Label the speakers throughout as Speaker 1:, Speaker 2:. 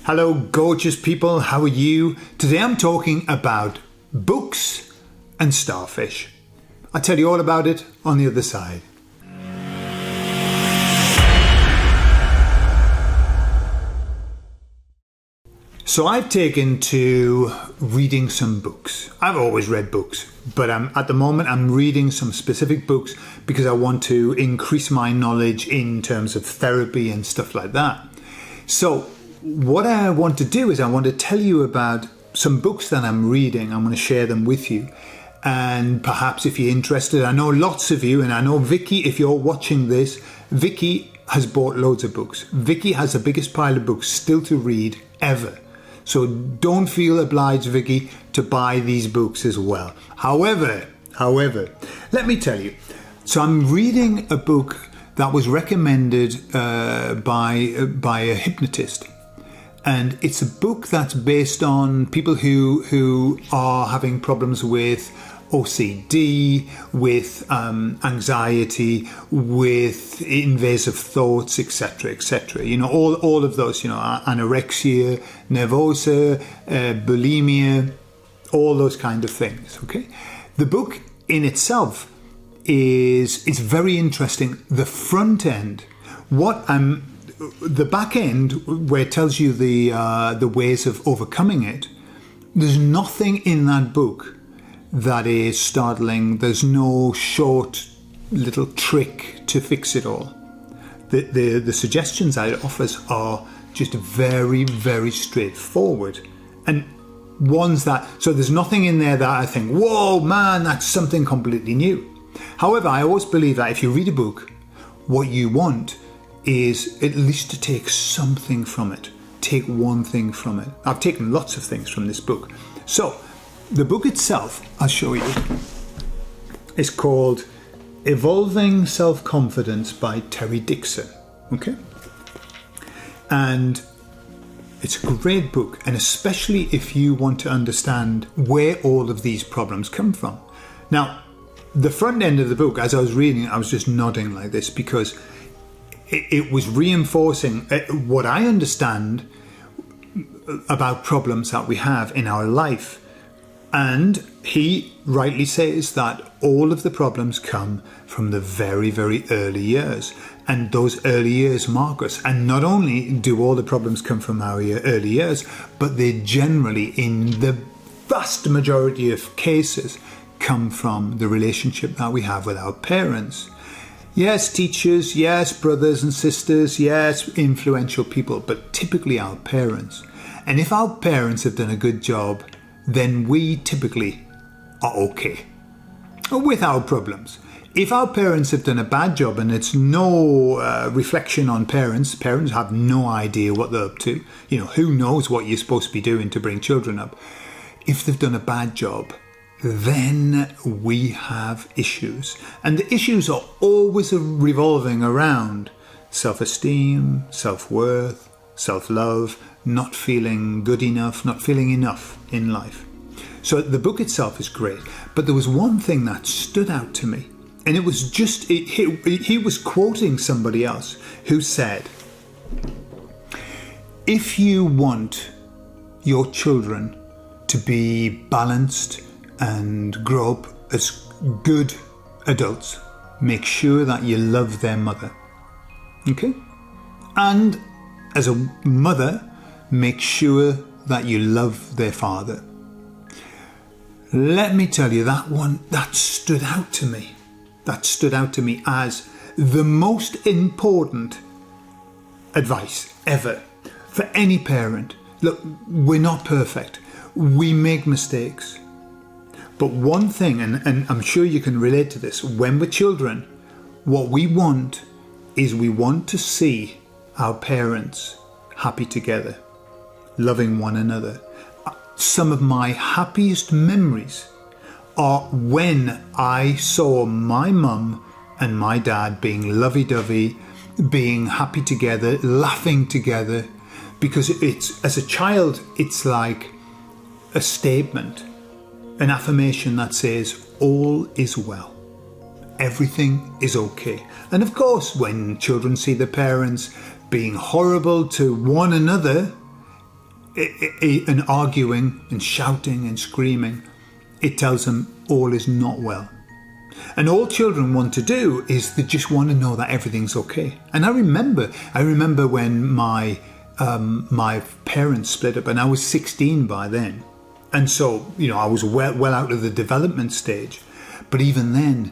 Speaker 1: Hello, gorgeous people. How are you? Today I'm talking about books and starfish. I'll tell you all about it on the other side. So I've taken to reading some books. I've always read books, but at the moment I'm reading some specific books because I want to increase my knowledge in terms of therapy and stuff like that. So what I want to do is I want to tell you about some books that I'm reading. I'm going to share them with you. And perhaps if you're interested, I know lots of you, and I know Vicky, if you're watching this, Vicky has bought loads of books. Vicky has the biggest pile of books still to read ever. So don't feel obliged, Vicky, to buy these books as well. However, let me tell you. So I'm reading a book that was recommended by a hypnotist. And it's a book that's based on people who are having problems with OCD, with anxiety, with invasive thoughts, etc., etc. You know, all of those. You know, anorexia, nervosa, bulimia, all those kind of things. Okay, the book in itself is very interesting. The front end, the back end, where it tells you the ways of overcoming it. There's nothing in that book that is startling. There's no short little trick to fix it all. The suggestions that it offers are just very, very straightforward, and ones that, so there's nothing in there that I think, whoa man, that's something completely new. However, I always believe that if you read a book, what you want is at least to take something from it. Take one thing from it. I've taken lots of things from this book. So the book itself, I'll show you, is called Evolving Self-Confidence by Terry Dixon. Okay? And it's a great book, and especially if you want to understand where all of these problems come from. Now, the front end of the book, as I was reading it, I was just nodding like this because it was reinforcing what I understand about problems that we have in our life. And he rightly says that all of the problems come from the very, very early years. And those early years mark us. And not only do all the problems come from our early years, but they generally, in the vast majority of cases, come from the relationship that we have with our parents. Yes, teachers, yes, brothers and sisters, yes, influential people, but typically our parents. And if our parents have done a good job, then we typically are okay with our problems. If our parents have done a bad job, and it's no reflection on parents have no idea what they're up to. You know, who knows what you're supposed to be doing to bring children up. If they've done a bad job, then we have issues. And the issues are always revolving around self-esteem, self-worth, self-love, not feeling good enough, not feeling enough in life. So the book itself is great, but there was one thing that stood out to me, and it was just, he was quoting somebody else who said, if you want your children to be balanced and grow up as good adults, make sure that you love their mother. Okay? And as a mother, make sure that you love their father. Let me tell you, that stood out to me. That stood out to me as the most important advice ever for any parent. Look, we're not perfect. We make mistakes. But one thing, and I'm sure you can relate to this, when we're children, what we want is we want to see our parents happy together, loving one another. Some of my happiest memories are when I saw my mum and my dad being lovey-dovey, being happy together, laughing together, because it's, as a child, it's like a statement, an affirmation that says all is well, everything is okay. And of course, when children see their parents being horrible to one another, and arguing and shouting and screaming, it tells them all is not well. And all children want to do is they just want to know that everything's okay. And I remember when my parents split up, and I was 16 by then. And so, I was well out of the development stage. But even then,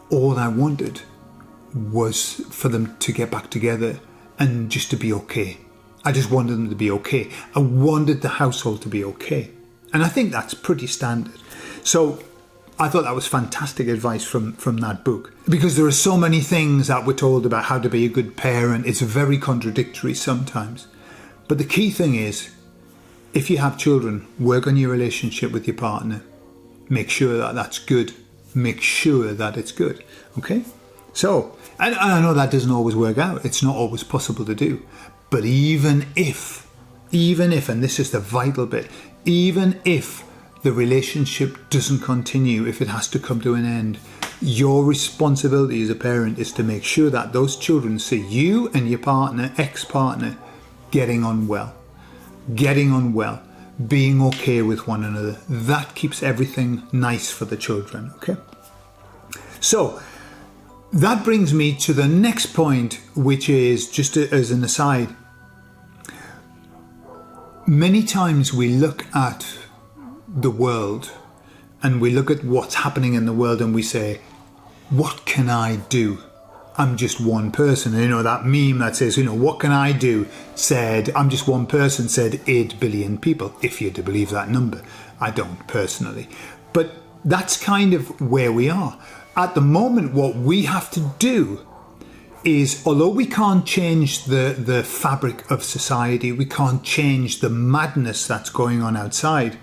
Speaker 1: all I wanted was for them to get back together and just to be okay. I just wanted them to be okay. I wanted the household to be okay. And I think that's pretty standard. So I thought that was fantastic advice from that book, because there are so many things that we're told about how to be a good parent. It's very contradictory sometimes. But the key thing is, if you have children, work on your relationship with your partner. Make sure that that's good. Make sure that it's good. Okay? So, and I know that doesn't always work out. It's not always possible to do. But even if, and this is the vital bit, even if the relationship doesn't continue, if it has to come to an end, your responsibility as a parent is to make sure that those children see you and your partner, ex-partner, getting on well, being okay with one another. That keeps everything nice for the children, okay? So, that brings me to the next point, which is, just as an aside, many times we look at the world and we look at what's happening in the world and we say, what can I do? I'm just one person. And that meme that says, what can I do? I'm just one person, said 8 billion people, if you're to believe that number. I don't personally. But that's kind of where we are. At the moment, what we have to do is, although we can't change the fabric of society, we can't change the madness that's going on outside.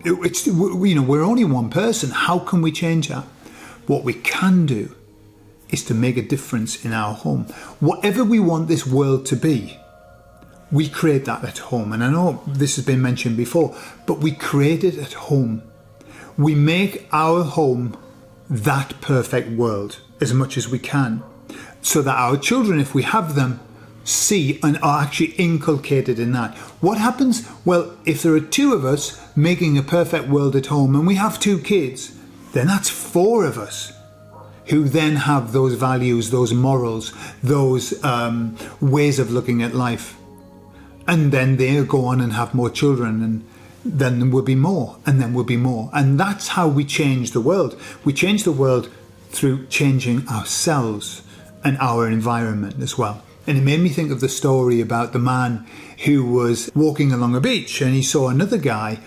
Speaker 1: We're only one person. How can we change that? What we can do is to make a difference in our home. Whatever we want this world to be, we create that at home. And I know this has been mentioned before, but we create it at home. We make our home that perfect world as much as we can, so that our children, if we have them, see and are actually inculcated in that. What happens? Well, if there are 2 of us making a perfect world at home and we have 2 kids, then that's 4 of us who then have those values, those morals, those ways of looking at life. And then they'll go on and have more children, and then there will be more, and then will be more. And that's how we change the world. We change the world through changing ourselves and our environment as well. And it made me think of the story about the man who was walking along a beach and he saw another guy,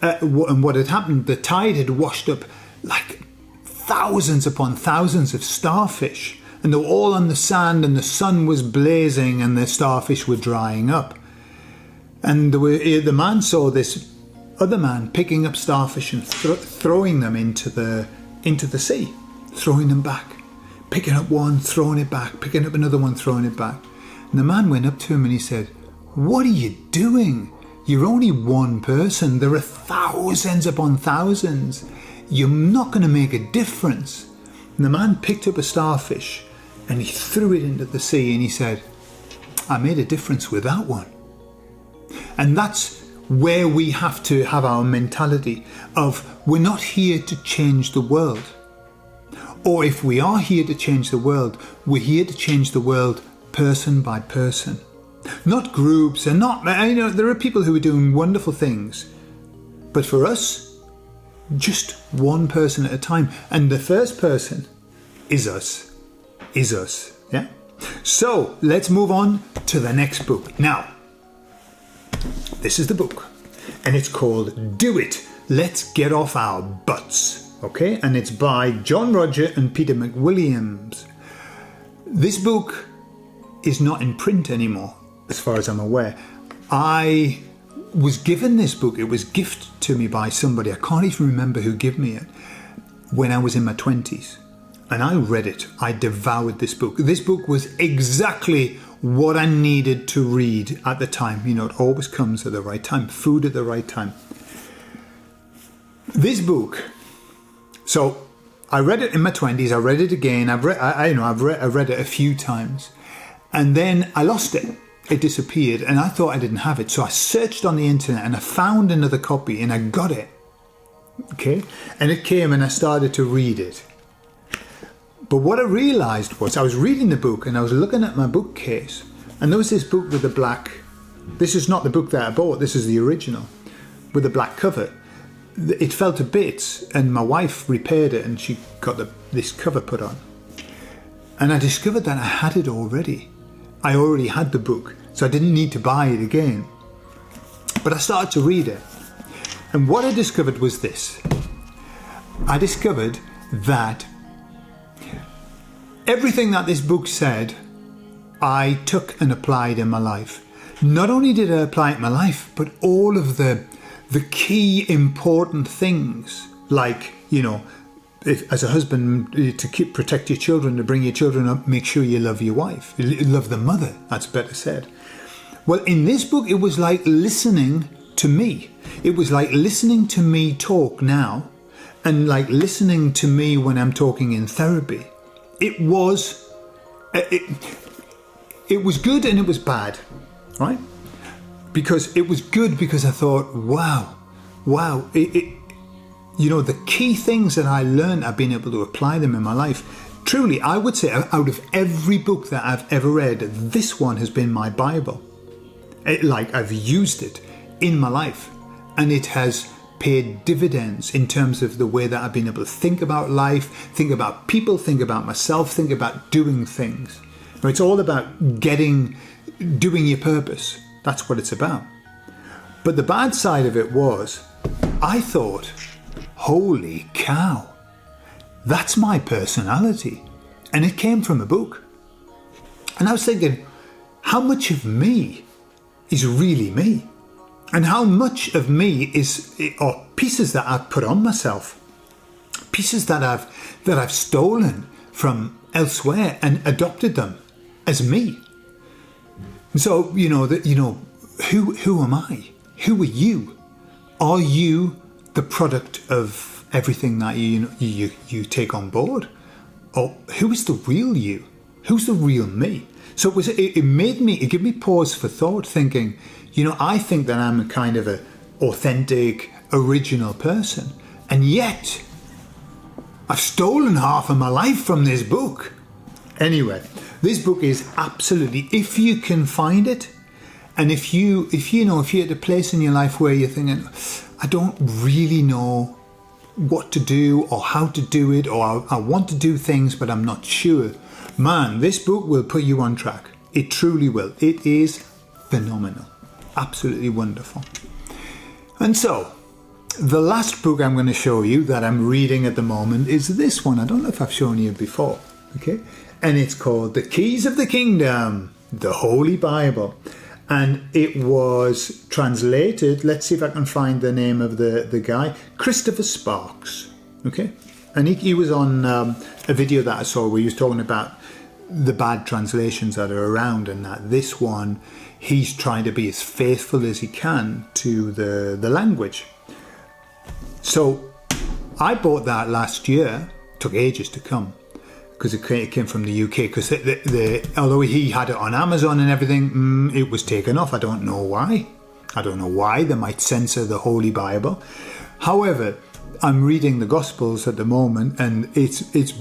Speaker 1: and what had happened, the tide had washed up like thousands upon thousands of starfish, and they were all on the sand, and the sun was blazing and the starfish were drying up. And the man saw this other man picking up starfish and throwing them into the sea, throwing them back, picking up one, throwing it back, picking up another one, throwing it back. And the man went up to him and he said, "What are you doing? You're only one person. There are thousands upon thousands. You're not going to make a difference." And the man picked up a starfish and he threw it into the sea and he said, "I made a difference with that one." And that's where we have to have our mentality of, we're not here to change the world. Or if we are here to change the world, we're here to change the world person by person. Not groups, and not, there are people who are doing wonderful things. But for us, just one person at a time. And the first person is us. Yeah? So let's move on to the next book. Now, this is the book, and it's called Do It, Let's Get Off Our Butts. Okay, and it's by John Roger and Peter McWilliams. This book is not in print anymore, as far as I'm aware. I was given this book. It was gifted to me by somebody. I can't even remember who gave me it, when I was in my 20s. And I read it. I devoured this book. This book was exactly what I needed to read at the time. It always comes at the right time. Food at the right time. This book, so I read it in my 20s. I read it again. I've read it a few times. And then I lost it. it disappeared, and I thought I didn't have it. So I searched on the internet and I found another copy and I got it. Okay, and it came and I started to read it. But what I realized was I was reading the book and I was looking at my bookcase, and there was this book with the black, this is not the book that I bought, this is the original, with the black cover. It fell to bits and my wife repaired it and she got this cover put on. And I discovered that I had it already. I already had the book, so I didn't need to buy it again. But I started to read it. And what I discovered was this. I discovered that everything that this book said, I took and applied in my life. Not only did I apply it in my life, but all of the key important things, like, you know, if, as a husband, to protect your children, to bring your children up, make sure you love your wife, love the mother, that's better said. Well, in this book, it was like listening to me. It was like listening to me talk now, and like listening to me when I'm talking in therapy. It was good and it was bad, right? Because it was good because I thought, wow, you know, the key things that I learned, I've been able to apply them in my life. Truly, I would say out of every book that I've ever read, this one has been my Bible. Like, I've used it in my life, and it has paid dividends in terms of the way that I've been able to think about life, think about people, think about myself, think about doing things. Now, it's all about doing your purpose. That's what it's about. But the bad side of it was, I thought, holy cow, that's my personality. And it came from a book. And I was thinking, how much of me is really me? And how much of me are pieces that I've put on myself, pieces that I've stolen from elsewhere and adopted them as me. So who am I? Who are you? Are you the product of everything that you take on board, or who is the real you? Who's the real me? So it gave me pause for thought, thinking, I think that I'm a kind of an authentic, original person. And yet, I've stolen half of my life from this book. Anyway, this book is absolutely, if you can find it, and if you're at a place in your life where you're thinking, I don't really know what to do or how to do it, or I want to do things, but I'm not sure. Man, this book will put you on track. It truly will. It is phenomenal. Absolutely wonderful. And so, the last book I'm going to show you that I'm reading at the moment is this one. I don't know if I've shown you before. Okay? And it's called The Keys of the Kingdom, the Holy Bible. And it was translated, let's see if I can find the name of the guy, Christopher Sparks. Okay? And he was on a video that I saw where he was talking about the bad translations that are around, and that this one, he's trying to be as faithful as he can to the language. So I bought that last year. Took ages to come because it came from the UK, because although he had it on Amazon and everything, it was taken off. I don't know why. They might censor the Holy Bible. However, I'm reading the Gospels at the moment, and it's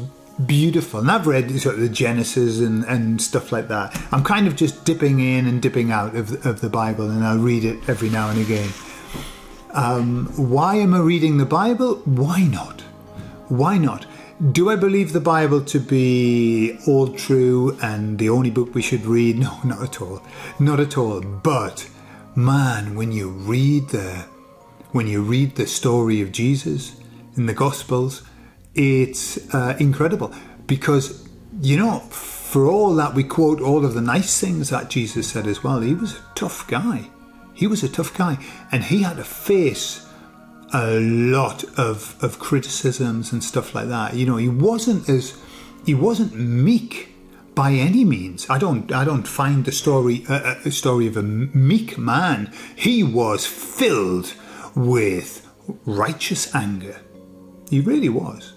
Speaker 1: beautiful. And I've read sort of the Genesis and stuff like that. I'm kind of just dipping in and dipping out of the Bible, and I'll read it every now and again. Why am I reading the Bible? Why not? Why not? Do I believe the Bible to be all true and the only book we should read? No, not at all. Not at all. But, man, when you read the story of Jesus in the Gospels, it's incredible. Because, for all that we quote all of the nice things that Jesus said as well, he was a tough guy. And he had to face a lot of criticisms and stuff like that. He wasn't meek by any means. I don't find the story a story of a meek man. He was filled with righteous anger. He really was.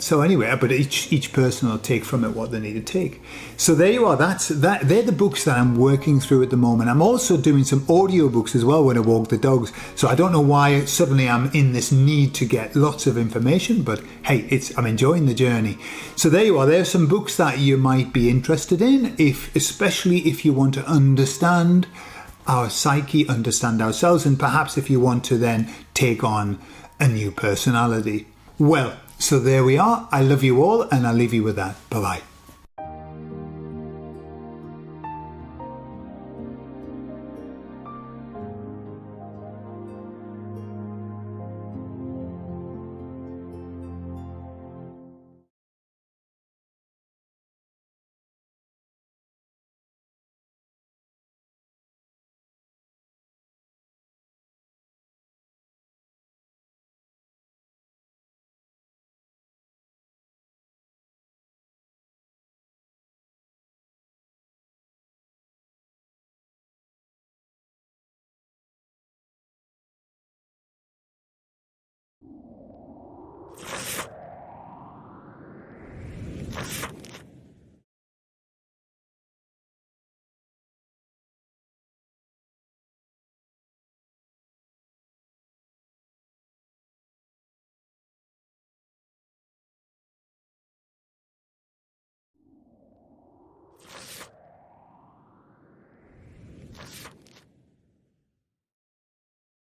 Speaker 1: So anyway, but each person will take from it what they need to take. So there you are. They're the books that I'm working through at the moment. I'm also doing some audio books as well when I walk the dogs. So I don't know why suddenly I'm in this need to get lots of information, but hey, I'm enjoying the journey. So there you are. There's some books that you might be interested in, especially if you want to understand our psyche, understand ourselves, and perhaps if you want to then take on a new personality. Well, so there we are. I love you all, and I'll leave you with that. Bye-bye.